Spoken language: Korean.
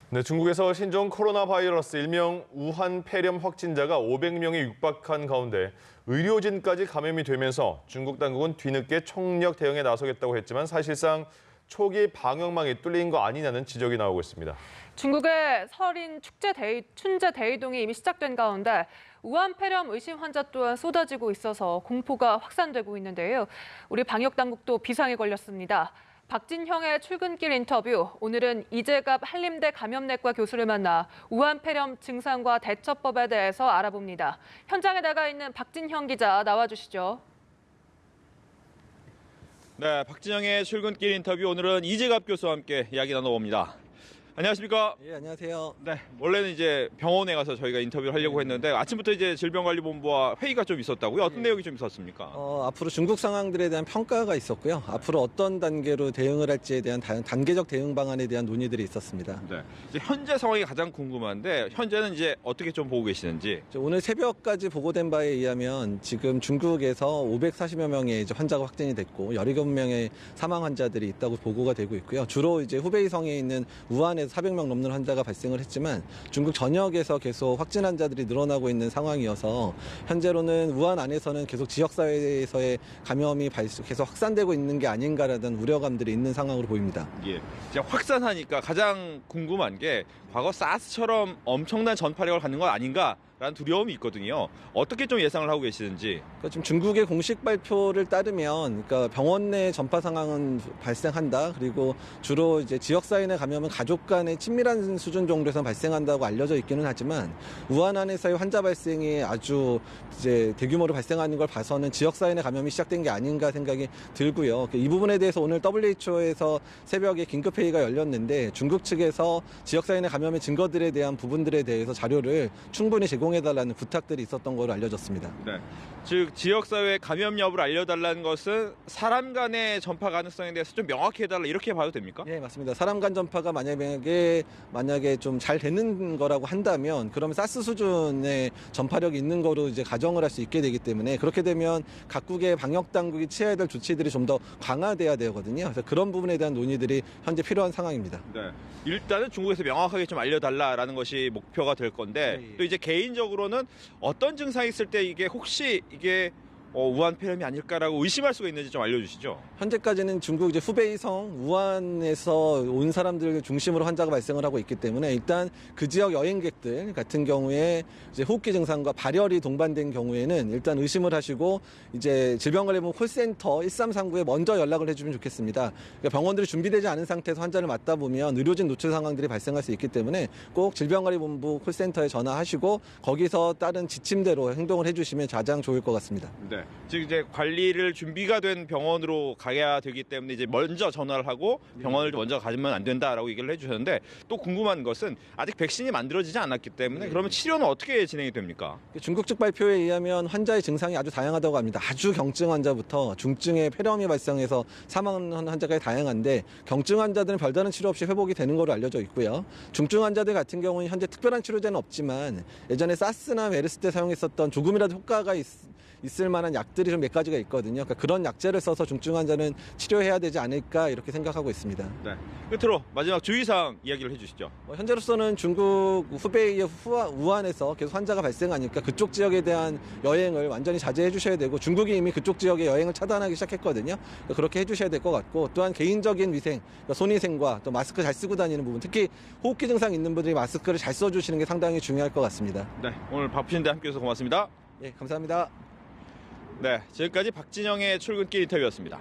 네, 중국에서 신종 코로나 바이러스 일명 우한 폐렴 확진자가 500명에 육박한 가운데 의료진까지 감염이 되면서 중국 당국은 뒤늦게 총력 대응에 나서겠다고 했지만 사실상 초기 방역망이 뚫린 거 아니냐는 지적이 나오고 있습니다. 중국의 설인 춘제 대이동이 이미 시작된 가운데 우한 폐렴 의심 환자 또한 쏟아지고 있어서 공포가 확산되고 있는데요. 우리 방역 당국도 비상에 걸렸습니다. 박진형의 출근길 인터뷰, 오늘은 이재갑 한림대 감염내과 교수를 만나 우한 폐렴 증상과 대처법에 대해서 알아봅니다. 현장에 나가 있는 박진형 기자 나와주시죠. 네, 박진영의 출근길 인터뷰, 오늘은 이재갑 교수와 함께 이야기 나눠봅니다. 안녕하십니까? 예, 안녕하세요. 네, 원래는 이제 병원에 가서 저희가 인터뷰를 하려고 했는데 아침부터 이제 질병관리본부와 회의가 좀 있었다고요? 어떤 내용이 좀 있었습니까? 앞으로 중국 상황들에 대한 평가가 있었고요. 앞으로 어떤 단계로 대응을 할지에 대한 단계적 대응 방안에 대한 논의들이 있었습니다. 네, 이제 현재 상황이 가장 궁금한데 현재는 이제 어떻게 좀 보고 계시는지? 오늘 새벽까지 보고된 바에 의하면 지금 중국에서 540여 명의 이제 환자가 확진이 됐고 17명의 사망 환자들이 있다고 보고가 되고 있고요. 주로 이제 후베이성에 있는 우한에서 400명 넘는 환자가 발생을 했지만 중국 전역에서 계속 확진 환자들이 늘어나고 있는 상황이어서 현재로는 우한 안에서는 계속 지역사회에서의 감염이 계속 확산되고 있는 게 아닌가라는 우려감들이 있는 상황으로 보입니다. 예, 이제 확산하니까 가장 궁금한 게 과거 사스처럼 엄청난 전파력을 갖는 건 아닌가라는 두려움이 있거든요. 어떻게 좀 예상을 하고 계시는지? 그러니까 지금 중국의 공식 발표를 따르면, 그러니까 병원 내 전파 상황은 발생한다. 그리고 주로 이제 지역사회 내 감염은 가족 간의 친밀한 수준 정도에서 발생한다고 알려져 있기는 하지만 우한 안에서의 환자 발생이 아주 이제 대규모로 발생하는 걸 봐서는 지역사회 내 감염이 시작된 게 아닌가 생각이 들고요. 이 부분에 대해서 오늘 WHO에서 새벽에 긴급회의가 열렸는데 중국 측에서 지역사회 내 감염의 증거들에 대한 부분들에 대해서 자료를 충분히 제공해달라는 부탁들이 있었던 걸로 알려졌습니다. 네. 즉 지역사회 감염 여부를 알려달라는 것은 사람 간의 전파 가능성에 대해서 좀 명확히 해달라 이렇게 봐도 됩니까? 예, 맞습니다. 사람 간 전파가 만약에 좀 잘 되는 거라고 한다면 그러면 사스 수준의 전파력이 있는 거로 이제 가정을 할 수 있게 되기 때문에 그렇게 되면 각국의 방역 당국이 취해야 될 조치들이 좀 더 강화돼야 되거든요. 그래서 그런 부분에 대한 논의들이 현재 필요한 상황입니다. 네. 일단은 중국에서 명확하게 좀 알려달라라는 것이 목표가 될 건데 예. 또 이제 개인적으로는 어떤 증상이 있을 때 이게 혹시 이게 우한 폐렴이 아닐까라고 의심할 수가 있는지 좀 알려주시죠. 현재까지는 중국 이제 후베이성 우한에서 온 사람들 중심으로 환자가 발생을 하고 있기 때문에 일단 그 지역 여행객들 같은 경우에 이제 호흡기 증상과 발열이 동반된 경우에는 일단 의심을 하시고 이제 질병관리본부 콜센터 1339에 먼저 연락을 해주면 좋겠습니다. 그러니까 병원들이 준비되지 않은 상태에서 환자를 맞다 보면 의료진 노출 상황들이 발생할 수 있기 때문에 꼭 질병관리본부 콜센터에 전화하시고 거기서 따른 지침대로 행동을 해주시면 가장 좋을 것 같습니다. 네. 즉 이제 관리를 준비가 된 병원으로 가야 되기 때문에 이제 먼저 전화를 하고 병원을 먼저 가면 안 된다라고 얘기를 해주셨는데 또 궁금한 것은 아직 백신이 만들어지지 않았기 때문에 그러면 치료는 어떻게 진행이 됩니까? 중국 측 발표에 의하면 환자의 증상이 아주 다양하다고 합니다. 아주 경증 환자부터 중증의 폐렴이 발생해서 사망한 환자까지 다양한데 경증 환자들은 별다른 치료 없이 회복이 되는 걸로 알려져 있고요. 중증 환자들 같은 경우는 현재 특별한 치료제는 없지만 예전에 사스나 메르스 때 사용했었던 조금이라도 효과가 있을 만한 약들이 좀 몇 가지가 있거든요. 그러니까 그런 약제를 써서 중증 환자는 치료해야 되지 않을까 이렇게 생각하고 있습니다. 네. 끝으로 마지막 주의사항 이야기를 해주시죠. 현재로서는 중국 후베이의 우한에서 계속 환자가 발생하니까 그쪽 지역에 대한 여행을 완전히 자제해 주셔야 되고 중국이 이미 그쪽 지역의 여행을 차단하기 시작했거든요. 그렇게 해주셔야 될 것 같고 또한 개인적인 위생, 손위생과 또 마스크 잘 쓰고 다니는 부분, 특히 호흡기 증상 있는 분들이 마스크를 잘 써주시는 게 상당히 중요할 것 같습니다. 네. 오늘 바쁘신데 함께해서 고맙습니다. 예, 감사합니다. 네, 지금까지 박진영의 출근길 인터뷰였습니다.